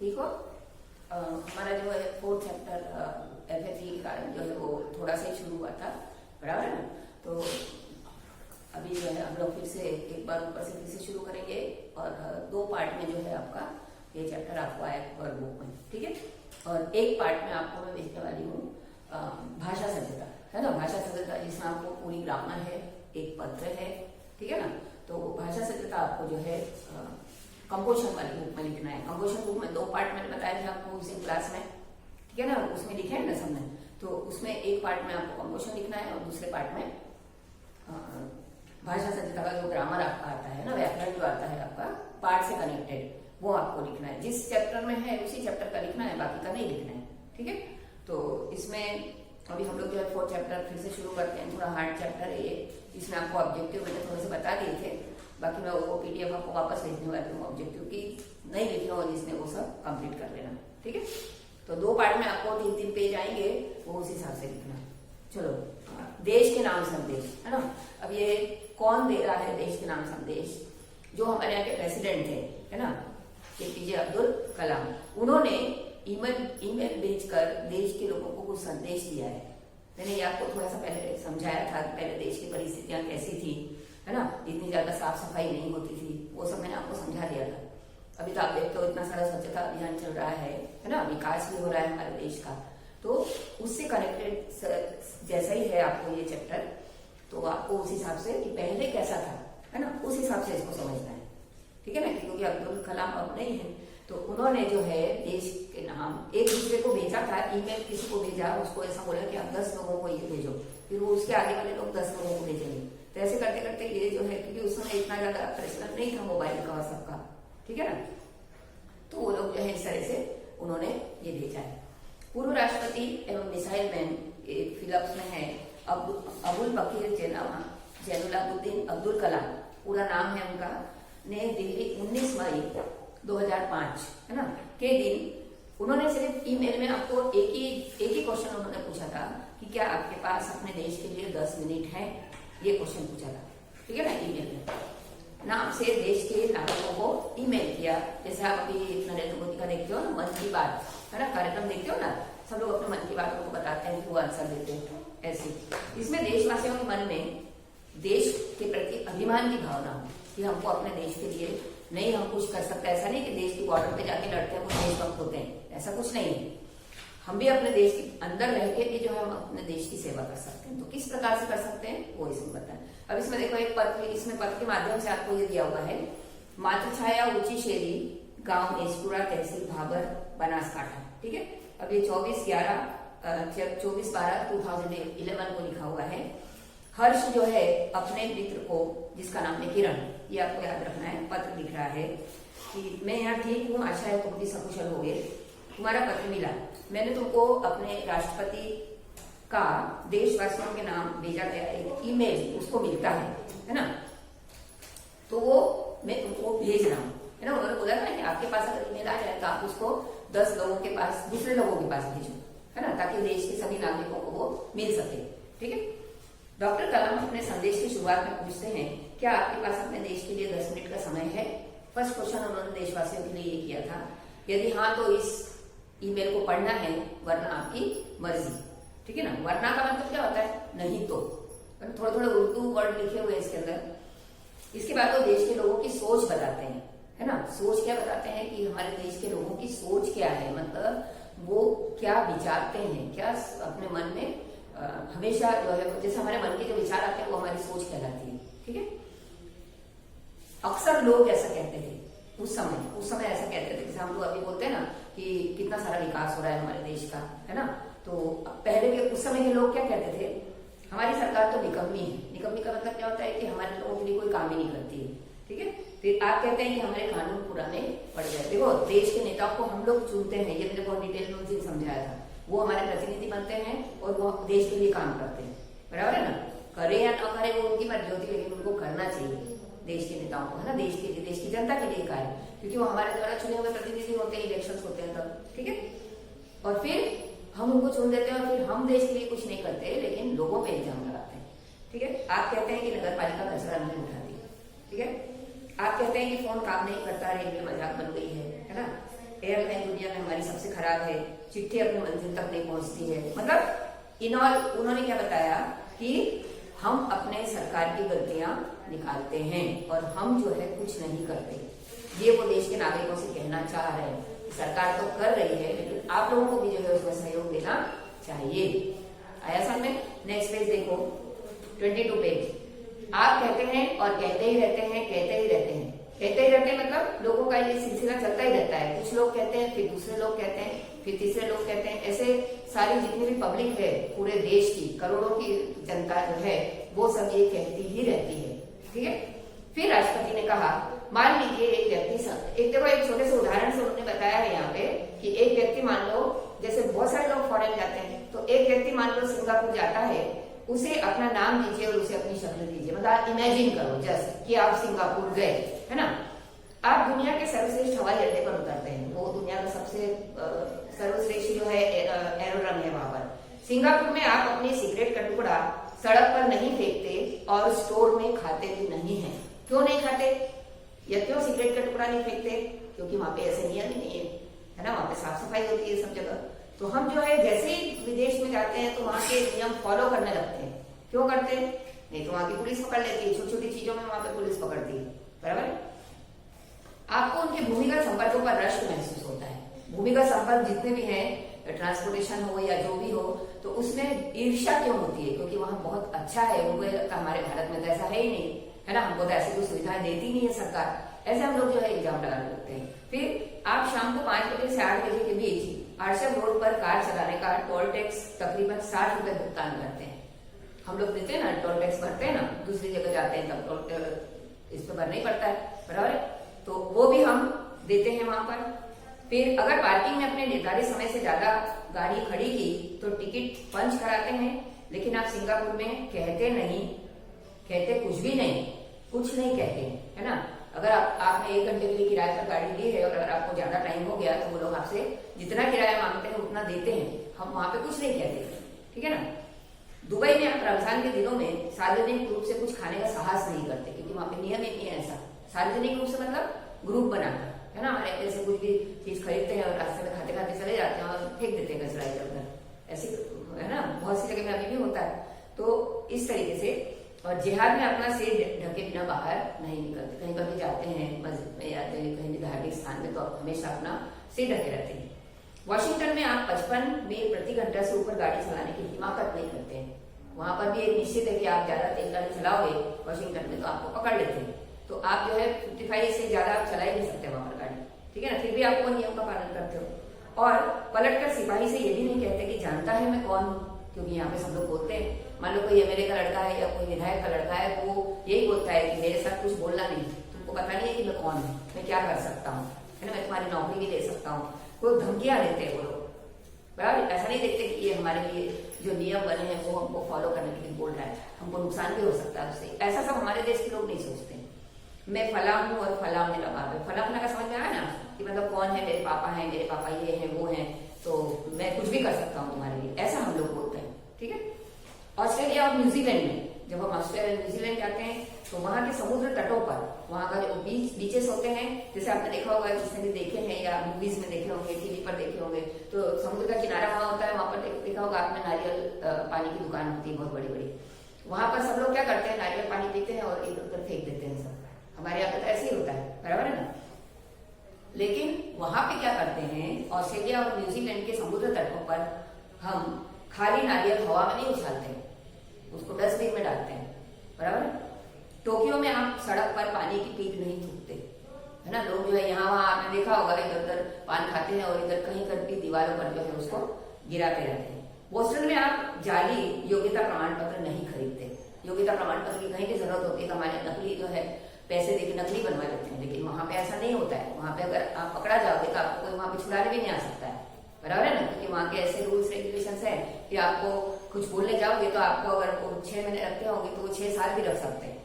ठीक हो। हमारा जो है फोर्थ चैप्टर FFE के कारण जो है वो थोड़ा सा ही शुरू हुआ था, बराबर है ना। तो अभी जो है हम लोग फिर से एक बार ऊपर से फिर से शुरू करेंगे और 2 पार्ट में जो है आपका ये चैप्टर आपको आएगा वर्क बुक में, ठीक है। और एक पार्ट में आपको मैं भेजने वाली हूँ भाषा सभ्यता, है ना। भाषा सभ्यता जिसमें आपको पूरी ग्रामर है, एक पत्र है, ठीक है ना। तो भाषा सभ्यता आपको जो है कंपोजिशन वाली बुक में लिखना है। कंपोजिशन बुक में 2 पार्ट मैंने बताया था आपको उसी क्लास में, ठीक है ना। उसमें लिखे हैं ना सबने, तो उसमें एक पार्ट में आपको कंपोजिशन लिखना है और दूसरे पार्ट में भाषा सभ्यता का जो ग्रामर आपका आता है ना, व्याकरण जो आता है आपका पार्ट से कनेक्टेड, वो आपको लिखना है। जिस चैप्टर में है उसी चैप्टर का लिखना है, बाकी का नहीं लिखना है, ठीक है। तो इसमें अभी हम लोग जो है 4th चैप्टर फिर से शुरू करते हैं। थोड़ा हार्ड चैप्टर है ये, इसमें आपको ऑब्जेक्टिव मैंने थोड़े से बता दिए थे, बाकी मैं वो PDF आपको वापस भेजने वाली हूँ। ऑब्जेक्टिव की नहीं लिखी हो जिसने वो सब कंप्लीट कर लेना, ठीक है। तो 2 पार्ट में आपको 3-3 पेज आएंगे, वो उस हिसाब से लिखना। चलो, देश के नाम संदेश, है ना। अब ये कौन दे रहा है देश के नाम संदेश? जो हमारे यहाँ के प्रेसिडेंट है ना, APJ अब्दुल कलाम। उन्होंने ईमेल भेजकर देश के लोगों को कुछ संदेश दिया है। मैंने ये आपको थोड़ा सा पहले समझाया था कि पहले देश की परिस्थितियां कैसी थी, है ना। इतनी ज्यादा साफ सफाई नहीं होती थी, वो सब मैंने आपको समझा दिया था। अभी तो आप देखते हो इतना सारा स्वच्छता अभियान चल रहा है ना, विकास भी हो रहा है हमारे देश का। तो उससे कनेक्टेड जैसा ही है आपको ये चैप्टर, तो आपको उस हिसाब से कि पहले कैसा था, है ना, उस हिसाब से इसको समझना है, ठीक है ना। क्योंकि अब्दुल कलाम अब नहीं है, तो उन्होंने जो है देश के नाम एक दूसरे को भेजा था। ईमेल किसी को भेजा, उसको ऐसा बोला कि आप 10 लोगों को ये भेजो, फिर वो उसके आगे वाले लोग 10 लोगों को भेजेंगे। तो ऐसे करते करते ये जो है, क्योंकि उस समय इतना ज्यादा प्रचलन नहीं था मोबाइल का और सबका, ठीक है ना। तो वो लोग जो है इस तरह से उन्होंने ये भेजा है। पूर्व राष्ट्रपति एवं मिसाइल मैन फिलिप्स में है अबुल बकीर जैनुलाब्दीन अब्दुल कलाम, पूरा नाम है उनका, ने दिल्ली 19 मई 2005, है ना, के दिन उन्होंने सिर्फ ईमेल में आपको एक ही क्वेश्चन उन्होंने पूछा था कि क्या आपके पास अपने देश के लिए 10 मिनट है, ये क्वेश्चन पूछा था, ठीक है ना। ईमेल में नाम से देश के नागरिकों को ईमेल किया। जैसे आप अभी नरेंद्र मोदी का देखते हो ना, मन की बात, है ना, कार्यक्रम देखते हो ना, सब लोग अपने मन की बातों को बताते हैं, वो आंसर देते हैं। ऐसे इसमें देशवासियों के मन में देश के प्रति अभिमान की भावना हो कि हमको अपने देश के लिए नहीं हम कुछ कर सकते। ऐसा नहीं कि देश की बॉर्डर पे जाके लड़ते हैं वो देशभक्त होते हैं, ऐसा कुछ नहीं है। हम भी अपने देश के अंदर रह के भी जो है हम अपने देश की सेवा कर सकते हैं। तो किस प्रकार से कर सकते हैं वो इसमें बताएं। अब इसमें देखो एक पत्र, इसमें पत्र के माध्यम से आपको ये दिया हुआ है। मातृछाया ऊंची शेरी, गांव एसपुरा, तहसील भाबर, बनासकांठा, ठीक है। अब ये 24/12/2011 को लिखा हुआ है। हर्ष जो है अपने मित्र को, जिसका नाम है किरण, ये आपको याद रखना है, पत्र लिख रहा है कि मैं यहाँ ठीक हूँ, आशा है तुम भी सकुशल होगे। तुम्हारा पत्र मिला, मैंने तुमको अपने राष्ट्रपति का देशवासियों के नाम भेजा गया एक ईमेल उसको मिलता है ना, तो वो मैं तुमको भेज रहा हूँ, है ना। उन्होंने बोला था कि आपके पास अगर ईमेल आ जाए तो आप उसको 10 लोगों के पास, दूसरे लोगों के पास भेजो, है ना, ताकि देश के सभी नागरिकों को वो मिल सके, ठीक है। डॉक्टर कलाम अपने संदेश की शुरुआत में पूछते हैं, क्या आपके पास अपने देश के लिए 10 मिनट का समय है? फर्स्ट क्वेश्चन उन्होंने देशवासियों के लिए ये किया था। यदि हाँ तो इस ईमेल को पढ़ना है, वरना आपकी मर्जी, ठीक है ना। वरना का मतलब क्या होता है? नहीं तो। थोड़े थोड़े उर्दू वर्ड लिखे हुए इसके अंदर। इसके बाद वो देश के लोगों की सोच बताते हैं, है ना। सोच क्या बताते हैं कि हमारे देश के लोगों की सोच क्या है, मतलब वो क्या विचारते हैं, क्या अपने मन में हमेशा जो है, जैसे हमारे मन के जो विचार आते हैं वो हमारी सोच कहलाती है, ठीक है। अक्सर लोग ऐसा कहते थे उस समय ऐसा कहते थे, जैसे हम लोग अभी बोलते हैं ना कि कितना सारा विकास हो रहा है हमारे देश का, है ना। तो पहले के उस समय के लोग क्या कहते थे, हमारी सरकार तो निकम्मी है। निकम्मी का मतलब क्या होता है कि हमारे लोगों के लिए कोई काम ही नहीं करती है, ठीक है। फिर आप कहते हैं कि हमारे कानून पुराने पड़ गए। देखो, देश के नेताओं को हम लोग चुनते हैं, ये मैंने बहुत डिटेल में उस दिन समझाया था। वो हमारे प्रतिनिधि बनते हैं और वो देश के लिए काम करते हैं, बराबर है ना। करे या न करे वो उनकी मर्जी होती है, लेकिन उनको करना चाहिए देश के नेताओं को, है ना, देश के लिए, देश की जनता के लिए कार्य, क्योंकि वो हमारे द्वारा चुने हुए प्रतिनिधि होते हैं, इलेक्शन होते हैं तब, ठीक है। और फिर हम उनको चुन देते हैं और फिर हम देश के लिए कुछ नहीं करते, लेकिन लोगों पे इल्जाम लगाते हैं, ठीक है। आप कहते हैं कि नगर पालिका कचरा नहीं उठाती, ठीक है। आप कहते हैं कि फोन काम नहीं करता, रेलवे मजाक बन गई है ना। एयरलाइन दुनिया में हमारी सबसे खराब है, चिट्ठी अपनी मंजिल तक नहीं पहुंचती है। मतलब उन्होंने क्या बताया कि हम अपने सरकार की गलतियां निकालते हैं और हम जो है कुछ नहीं करते। ये वो देश के नागरिकों से कहना चाह रहे हैं। सरकार तो कर रही है, लेकिन आप लोगों को भी जो है उसमें सहयोग देना चाहिए। आया समझ में? नेक्स्ट पेज देखो, 22 पेज। आप कहते हैं और कहते ही रहते हैं, कहते ही रहते हैं, कहते ही रहते हैं, मतलब लोगों का ये सिलसिला चलता ही रहता है। कुछ लोग कहते हैं, फिर दूसरे लोग कहते हैं, फिर तीसरे लोग कहते हैं। ऐसे सारी जितनी भी पब्लिक है पूरे देश की, करोड़ों की जनता जो है वो सब ये कहती ही रहती है। ठीक है। फिर राष्ट्रपति ने कहा, मान लीजिए एक व्यक्ति, एक देखो एक छोटे से उदाहरण से उन्होंने बताया है यहाँ पे कि एक व्यक्ति मान लो, जैसे बहुत सारे लोग फॉरेन जाते हैं, तो एक व्यक्ति मान लो सिंगापुर जाता है, उसे अपना नाम दीजिए और उसे अपनी शक्ल दीजिए। मतलब इमेजिन करो जस्ट कि आप सिंगापुर गए, है ना। आप दुनिया के सर्वश्रेष्ठ हवाई अड्डे पर उतरते हैं, वो दुनिया का सबसे सर्वश्रेष्ठ जो है एरोड्रम है वहां पर। सिंगापुर में आप अपने सिगरेट का टुकड़ा सड़क पर नहीं फेंकते और स्टोर में खाते भी नहीं है। क्यों नहीं खाते या क्यों सिगरेट का टुकड़ा नहीं फेंकते? क्योंकि वहां पे ऐसे नियम ही नहीं है ना, वहां पे साफ सफाई होती है सब जगह। तो हम जो है जैसे ही विदेश में जाते हैं तो वहां के नियम फॉलो करने लगते हैं। क्यों करते हैं? नहीं तो वहां की पुलिस पकड़ लेती है, छोटी छोटी चीजों में वहां पे पुलिस पकड़ती है, बराबर। आपको उनके भूमिगत संपर्कों पर रश्क महसूस होता है। भूमिगत संपर्क जितने भी हैं, ट्रांसपोर्टेशन हो या जो भी हो, तो उसमें ईर्ष्या क्यों होती है? क्योंकि वहां बहुत अच्छा है, उनको लगता हमारे भारत में तो ऐसा है ही नहीं, है ना, हमको तो ऐसी कोई सुविधाएं देती नहीं है सरकार। ऐसे हम लोग जो है इल्जाम लगाने लगते हैं। फिर आप शाम को 5 बजे से 8 बजे के बीच आरशम रोड पर कार चलाने का टोल टैक्स तकरीबन 60 रुपए भुगतान करते हैं। हम लोग देते हैं ना, टोल टैक्स भरते हैं ना, दूसरी जगह जाते हैं तब टोल इस पर भरना ही पड़ता है, बराबर है। तो वो भी हम देते हैं वहां पर। फिर अगर पार्किंग में अपने निर्धारित समय से ज्यादा गाड़ी खड़ी की तो टिकट पंच कराते हैं। लेकिन आप सिंगापुर में कहते नहीं, कहते कुछ भी नहीं, कुछ नहीं कहते, है ना। अगर आपने 1 घंटे के लिए किराए पर गाड़ी ली है और अगर आपको ज्यादा टाइम हो गया तो वो लोग आपसे जितना किराया मांगते हैं उतना देते हैं। हम वहां पे कुछ नहीं कहते, ठीक है ना। दुबई में आप रमजान के दिनों में सार्वजनिक रूप से कुछ खाने का साहस नहीं करते, क्योंकि वहां पे नियम ही नहीं है ऐसा। सार्वजनिक रूप से मतलब ग्रुप बनाकर, है ना। हमारे जैसे कुछ भी चीज खरीदते हैं और रास्ते में खाते खाते चले जाते हैं और फेंक देते हैं कचरा इधर उधर, ऐसे, है ना। बहुत सी जगह में अभी भी होता है। तो इस तरीके से, और जिहाद में अपना सिर ढके बिना बाहर नहीं निकलते। कहीं पर भी जाते हैं, मस्जिद में जाते हैं, कहीं भी धार्मिक स्थान में, तो हमेशा अपना सिर ढके रहते हैं। वॉशिंगटन में आप 55 मील प्रति घंटा से ऊपर गाड़ी चलाने की हिमाकत नहीं करते हैं। वहां पर भी एक निश्चित है कि आप ज्यादा तेज गाड़ी चलाओगे वॉशिंगटन में तो आपको पकड़ लेते हैं। तो आप जो है 55 से ज्यादा आप चला ही नहीं सकते वहां पर गाड़ी, ठीक है ना। फिर भी आप वो नियम का पालन करते हो। और पलटकर सिपाही से ये भी नहीं कहते कि जानता है मैं कौन हूँ, क्योंकि यहाँ पे सब लोग बोलते हैं। मान लो कोई एमएलए का लड़का है या कोई विधायक का लड़का है, वो यही बोलता है कि मेरे साथ कुछ बोलना नहीं, तुमको पता नहीं है कि मैं कौन हूँ, मैं क्या कर सकता हूँ, है ना, मैं तुम्हारी नौकरी भी ले सकता हूँ। कोई धमकियां देते हैं वो लोग, बराबर। ऐसा नहीं देखते कि ये हमारे लिए जो नियम बने हैं वो हमको फॉलो करने के लिए बोल रहा है, हमको नुकसान भी हो सकता है उससे। ऐसा सब हमारे देश के लोग नहीं सोचते। मैं फला हूँ और फला मेरा बाप है। फला फला का समझ में आया ना, कि मतलब कौन है, मेरे पापा ये हैं वो हैं, तो मैं कुछ भी कर सकता हूँ तुम्हारे लिए, ऐसा हम लोग बोलते हैं, ठीक है। ऑस्ट्रेलिया और न्यूजीलैंड में, जब हम ऑस्ट्रेलिया न्यूजीलैंड जाते हैं तो वहां के समुद्र तटों पर, वहां का जो बीचेस होते हैं, जैसे आपने देखा होगा, जिसने भी देखे हैं या मूवीज में देखे होंगे, टीवी पर देखे होंगे, तो समुद्र का किनारा वहां होता है, वहां पर देखा होगा आपने, नारियल पानी की दुकान होती है बहुत बड़ी बड़ी। वहां पर सब लोग क्या करते हैं, नारियल पानी पीते हैं और इधर उधर फेंक देते हैं सब। हमारे यहाँ पे तो ऐसे ही होता है, बराबर है ना। लेकिन वहां पे क्या करते हैं, ऑस्ट्रेलिया और न्यूजीलैंड के समुद्र तटों पर हम खाली नारियल हवा में नहीं उछालते, उसको डस्टबिन में डालते हैं, बराबर। टोक्यो में आप सड़क पर पानी की पीक नहीं थूकते, है ना। लोग जो है यहाँ वहां आपने देखा होगा, इधर उधर पान खाते हैं और इधर कहीं पर भी दीवारों पर जो है उसको गिराते रहते हैं। बोस्टन में आप जाली योग्यता प्रमाण पत्र नहीं खरीदते। योग्यता प्रमाण पत्र की कहीं की जरूरत होती है, हमारे नकली जो है पैसे देके नकली बनवा लेते हैं, लेकिन वहां पे ऐसा नहीं होता है। वहां पे अगर आप पकड़ा जाओगे तो आपको कोई वहां पे छुड़ाने भी नहीं आ सकता है, बराबर है ना। क्योंकि वहां के ऐसे रूल्स रेगुलेशंस है कि आपको कुछ बोलने जाओगे तो आपको अगर 6 महीने रखते होंगे तो वो 6 साल भी रख सकते हैं,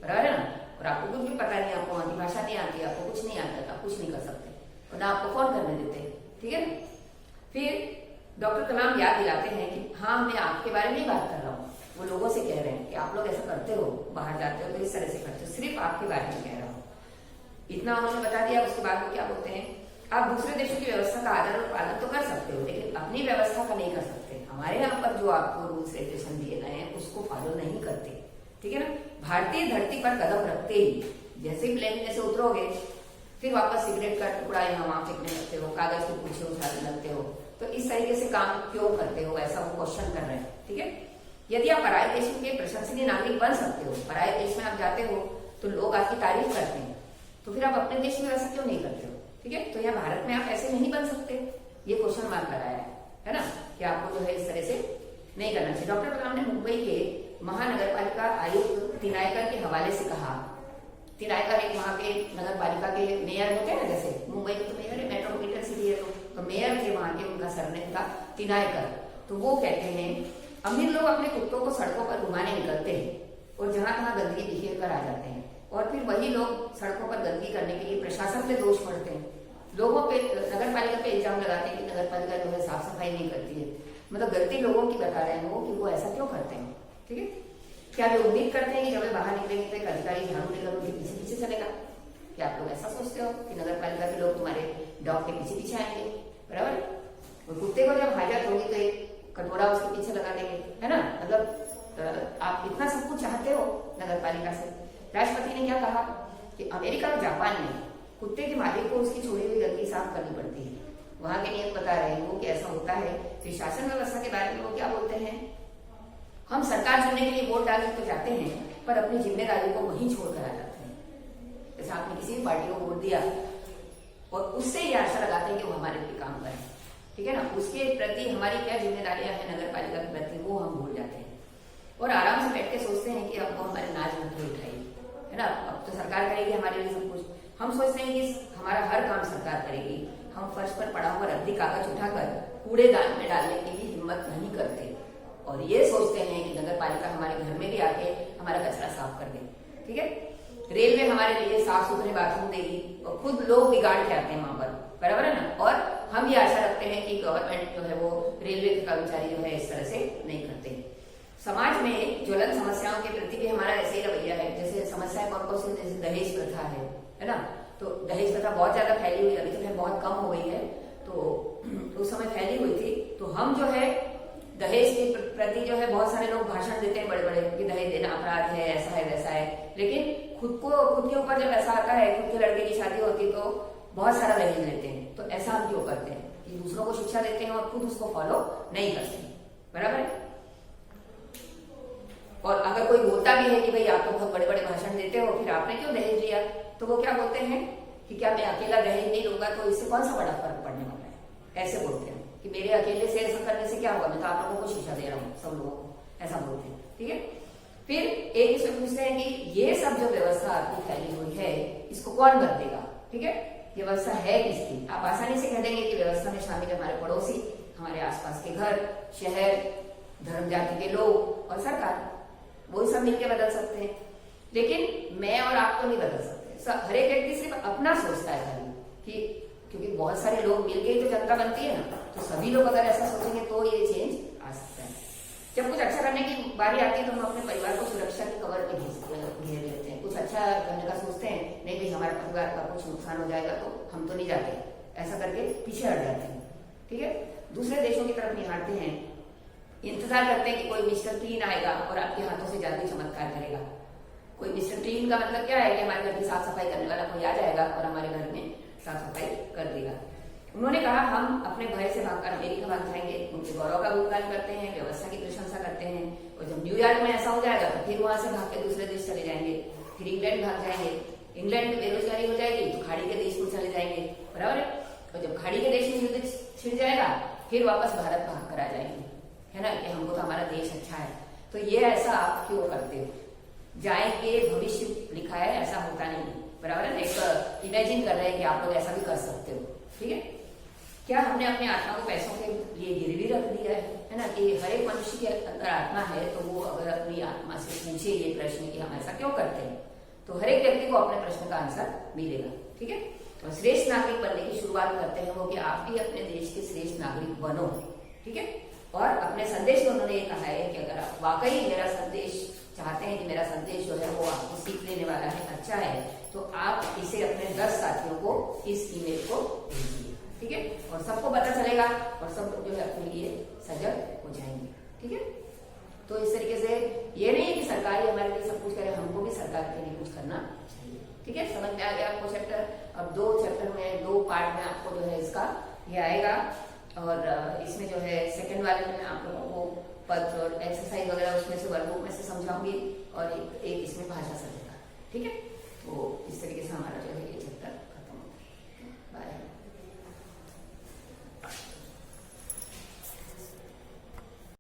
बराबर है ना। और आपको कुछ भी पता नहीं, आपको वहां की भाषा नहीं आती, आपको कुछ नहीं आता, आप कुछ नहीं कर सकते, और ना आपको फोन करने देते हैं, ठीक है। फिर डॉक्टर कलाम याद दिलाते हैं कि हाँ, मैं आपके बारे में ही बात कर रहा हूँ। वो लोगों से कह रहे हैं कि आप लोग ऐसा करते हो, बाहर जाते हो तो इस तरह से करते हो, सिर्फ आपके बारे में कह रहा हूँ। इतना उन्होंने बता दिया। उसके बाद वो क्या बोलते हैं, आप दूसरे देशों की व्यवस्था का आदर और पालन तो कर सकते हो, लेकिन अपनी व्यवस्था का नहीं कर सकते। हमारे यहाँ पर जो आपको रूल्स रेगुलेशन दिए गए हैं उसको फॉलो नहीं करते, ठीक है ना। भारतीय धरती पर कदम रखते ही जैसे ही प्लेन में से उतरोगे फिर वापस सिगरेट का टुकड़ा यहाँ वहां फेंकने लगते हो, कागज के पीछे उछालने लगते हो। तो इस तरीके से काम क्यों करते हो, ऐसा वो क्वेश्चन कर रहे हैं, ठीक है। यदि आप पराये देश के प्रशंसनीय नागरिक बन सकते हो, पराये देश में आप जाते हो तो लोग आपकी तारीफ करते हैं, तो फिर आप अपने देश में ऐसा क्यों नहीं करते हो, ठीक है। तो यहाँ भारत में आप ऐसे नहीं बन सकते, ये क्वेश्चन मार्क लगाया है ना, कि आपको जो है इस तरह से नहीं करना चाहिए। डॉक्टर कलाम ने मुंबई के महानगर पालिका आयुक्त तिनायकर के हवाले से कहा, तिनायकर एक वहां के नगर पालिका के मेयर होते हैं ना, जैसे मुंबई में तो मेयर है, मेट्रोपॉलिटन सिटी है, तो मेयर थे वहां के, उनका सरनेम था तिनायकर। तो वो कहते हैं अमीर लोग अपने कुत्तों को सड़कों पर घुमाने निकलते हैं और जहां तहां गंदगी बिखेर कर आ जाते हैं, और फिर वही लोग सड़कों पर गंदगी करने के लिए प्रशासन पे दोष पड़ते हैं, लोगों पे, नगर पालिका पे इल्जाम लगाते हैं कि नगर पालिका जो है साफ सफाई नहीं करती है। मतलब गलती लोगों की बता रहे हैं वो कि वो ऐसा क्यों करते हैं, ठीक है। क्या वे उम्मीद करते हैं कि जब वे बाहर निकलेंगे तो एक अधिकारी झाड़ू लेकर उनके पीछे पीछे चलेगा? क्या आप लोग ऐसा सोचते हो कि नगर पालिका के लोग तुम्हारे डॉग के पीछे पीछे आएंगे? बराबर। और कुत्ते को जब हाजत होगी तो एक कटोरा उसके पीछे लगा देंगे, है ना। मतलब आप इतना सब कुछ चाहते हो नगर पालिका से। राष्ट्रपति ने क्या कहा कि अमेरिका और जापान में कुत्ते के मालिक को उसकी छोड़ी हुई गंदगी साफ करनी पड़ती है। वहां के नियम बता रहे हैं वो कि ऐसा होता है। फिर शासन व्यवस्था के बारे में वो क्या बोलते हैं, हम सरकार चुनने के लिए वोट डालने तो जाते हैं पर अपनी जिम्मेदारी को वहीं छोड़कर आ जाते हैं। जैसे आपने किसी भी पार्टी को वोट दिया और उससे ये आशा लगाते हैं कि वो हमारे लिए काम करें, ठीक है ना। उसके प्रति हमारी क्या जिम्मेदारियां हैं नगर पालिका के प्रति, वो हम भूल जाते हैं और आराम से बैठ के सोचते हैं कि अब वो हमारे नाच नखरे उठाएगी, है ना। अब तो सरकार करेगी हमारे लिए सब कुछ। हम सोचते हैं कि हमारा हर काम सरकार करेगी। हम फर्श पर पड़ा हुआ रद्दी कागज उठाकर कूड़ेदान में डालने की भी हिम्मत नहीं करते और ये सोचते हैं कि नगर पालिका हमारे घर में भी आके हमारा कचरा साफ कर दे, ठीक है। रेलवे हमारे लिए साफ सुथरे बाथरूम देगी और खुद लोग बिगाड़ के आते हैं वहां पर, बराबर है ना। और हम ये आशा रखते हैं कि गवर्नमेंट जो है वो रेलवे के कर्मचारी जो है इस तरह से नहीं करते। समाज में ज्वलंत समस्याओं के प्रति भी हमारा ऐसे ही रवैया है। जैसे समस्याएं कौन कौन सी, जैसे दहेज प्रथा है ना। तो दहेज प्रथा बहुत ज्यादा फैली हुई है, अभी तो खैर बहुत कम हो गई है, तो उस समय फैली हुई थी। तो हम जो है दहेज के प्रति जो है बहुत सारे लोग भाषण देते हैं बड़े बड़े कि दहेज देना अपराध है, ऐसा है वैसा है, लेकिन खुद के ऊपर जब ऐसा आता है, खुद के लड़के की शादी होती है तो बहुत सारा दहेज लेते हैं। तो ऐसा हम क्यों करते हैं कि दूसरों को शिक्षा देते हैं और खुद उसको फॉलो नहीं करते, बराबर है। और अगर कोई बोलता भी है कि भाई आप तो बहुत बड़े बड़े भाषण देते हो, फिर आपने क्यों दहेज लिया, तो वो क्या बोलते हैं कि क्या मैं अकेला दहेज नहीं लूंगा तो इससे कौन सा बड़ा फर्क पड़ने वाला है। ऐसे बोलते हैं कि मेरे अकेले से ऐसा करने से क्या होगा, मैं तो आप लोगों को शिक्षा दे रहा हूँ, सब लोगों को, ऐसा बोलते हैं, ठीक है। फिर एक दूसरे पूछते हैं कि ये सब जो व्यवस्था आपकी फैली हुई है इसको कौन बदलेगा, ठीक है। ये व्यवस्था है किसकी? आप आसानी से कह देंगे कि व्यवस्था में शामिल हमारे पड़ोसी, हमारे आसपास के घर, शहर, धर्म जाति के लोग और सरकार, वही सब मिलकर बदल सकते हैं। लेकिन मैं और आप तो नहीं बदल सकते। हर एक व्यक्ति सिर्फ अपना सोचता है खाली कि, क्योंकि बहुत सारे लोग मिलके ही तो जनता बनती है ना, तो सभी लोग अगर ऐसा सोचेंगे तो ये चेंज आ सकता है। जब कुछ अच्छा करने की बारी आती है तो हम अपने परिवार को सुरक्षा के कवर में घेर लेते हैं। कुछ अच्छा करने का सोचते हैं, नहीं भाई हमारे परिवार का कुछ नुकसान हो जाएगा तो हम तो नहीं जाते, ऐसा करके पीछे हट जाते हैं, ठीक है। दूसरे देशों की तरफ निहारते हैं, इंतजार करते हैं कि कोई मिस्टर क्लीन आएगा और आपके हाथों से जादुई चमत्कार करेगा। कोई मिस्टर क्लीन का मतलब क्या है कि हमारे घर की साफ सफाई करने वाला कोई आ जाएगा और हमारे घर में साफ सफाई कर देगा। उन्होंने कहा हम अपने भय से भागकर अमेरिका भाग जाएंगे, उनके गौरव का गुणगान करते हैं, व्यवस्था की प्रशंसा करते हैं, और जब न्यूयॉर्क में ऐसा हो जाएगा तो फिर वहां से भाग के दूसरे देश चले जाएंगे, फिर इंग्लैंड भाग जाएंगे, इंग्लैंड में बेरोजगारी हो जाएगी तो खाड़ी के देश में चले जाएंगे, बराबर है। और जब खाड़ी के देश में युद्ध छिड़ जाएगा फिर वापस भारत भाग कर आ जाएंगे, है ना, कि हमको तो हमारा देश अच्छा है। तो ये ऐसा आप क्यों करते हो? जाएंगे, भविष्य लिखा है, ऐसा होता नहीं, बराबर है। एक इमेजिन कर रहे हैं कि आप लोग ऐसा भी कर सकते हो, ठीक है। क्या हमने अपने आत्मा को पैसों के लिए गिरवी रख दिया है ना, कि हर एक मनुष्य के अंदर आत्मा है तो वो अगर अपनी आत्मा से पूछे ये प्रश्न कि हम ऐसा क्यों करते हैं, तो हर एक व्यक्ति को अपने प्रश्न का आंसर मिलेगा, ठीक है। और श्रेष्ठ नागरिक बनने की शुरुआत करते हैं वो कि आप भी अपने देश के श्रेष्ठ नागरिक बनो, ठीक है। और अपने संदेश में उन्होंने ये कहा है कि अगर आप वाकई मेरा संदेश चाहते हैं कि मेरा संदेश जो है वो आपको सीख लेने वाला है, अच्छा है, तो आप इसे अपने 10 साथियों को इस ईमेल को भेजिए, ठीक है। और सबको पता चलेगा और सब लोग जो है अपने लिए सजग हो जाएंगे, ठीक है। तो इस तरीके से ये नहीं है कि सरकार ही हमारे लिए सब कुछ करे, हमको भी सरकार के लिए कुछ करना चाहिए, ठीक है। समझ में आ गया आपको चैप्टर? अब 2 चैप्टर में 2 पार्ट में आपको जो है इसका ये आएगा और इसमें जो है सेकंड वाले में आप लोगों को पद और एक्सरसाइज वगैरह उसमें से वर्कबुक में से समझाऊंगी और एक इसमें भाषा समझेगा, ठीक है। तो इस तरीके से हमारा जो है